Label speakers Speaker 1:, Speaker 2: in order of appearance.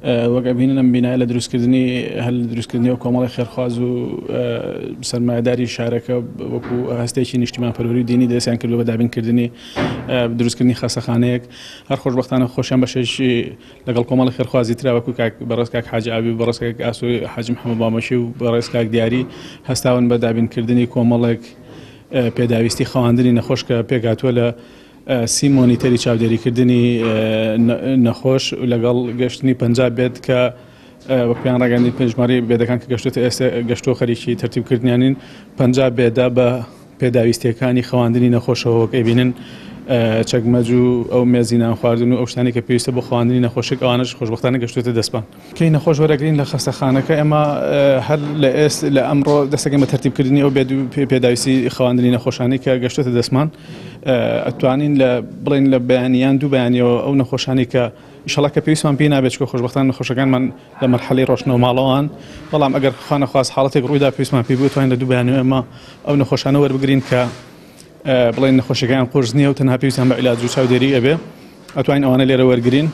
Speaker 1: وەک بینن ئەم بینایە لە دروستکردنی دروستکردنی و کۆمەڵی خێرخواز و سەرمایه‌داری شارەکە وەکو هەستێکی نیشتیمانپەروەری و دینی دەستیان کردووە بە دابینکردنی دروستکردنی خەسەخانەیەک هەر خۆشبەختانە خۆشیان بەشێکی لەگەڵ کۆمەڵی خێرخوازی ترا وەکو بەڕێز کاک حاجی ئابی و بەڕێز کاک ئاسووی حاجی محەممەد بامەشی و بەڕێز کاک دیاری هەستاون بە دابینکردنی کۆمەڵێک پێداویستی خەواندنی نەخۆش کە پێگاتووە لە سی مۆنیتەری چاودێریکردنی نەخۆش لەگەڵ گەشتنی پەنجاب بێت کە وەکپیان ڕاگەاندنی پێشمەری بێدەکان کە گەشتێتە ئێستا گەشتۆ خەریکی تەرتیبکردنیانین پەنجاب بێدا بە پێداویستیەکانی خەواندنی نەخۆشەوە ئەبینن چەکمەج و ئەو مێزینان خواردن و ئەو شتانی کە پێویستە بۆ خواندنی نەخۆشێک ئەوانش خۆشبەختانە گەشتێتە دەستپان کەی نەخۆش وەرەگرین لە خەستەخانەکە ئێمە هەر لە ئەمڕۆ دەستەکەین بە تەرتیبکردنی ئەو پێداویستی خەواندنی نەخۆشانی کە گەشتێتە دەستمان ئەتوانین بڵێن لە بەیانیان دوو بەیانیەوە ئەو نەخۆشانی کە ئینشەڵا کە پێویستمان پێی نابێت چکە خۆشبەختانە نەخۆشەکانمان لە مەرحەلەی ڕۆشنەوە ماڵەوەن بەڵام ئەگەر خوا نەخواست حاڵەتێک ڕوویدا پێویستمان پێی بوو توانین لە دوو بەیانیەوە ئێمە ئەو نەخۆشانە وەربگرین کە بڵێن نەخۆشیەکان قورس نییە و تەنها پێویستیان بە عیلاج و چاودێری ئەبێ ئەتوانین ئەوانە لێرە وەرگرین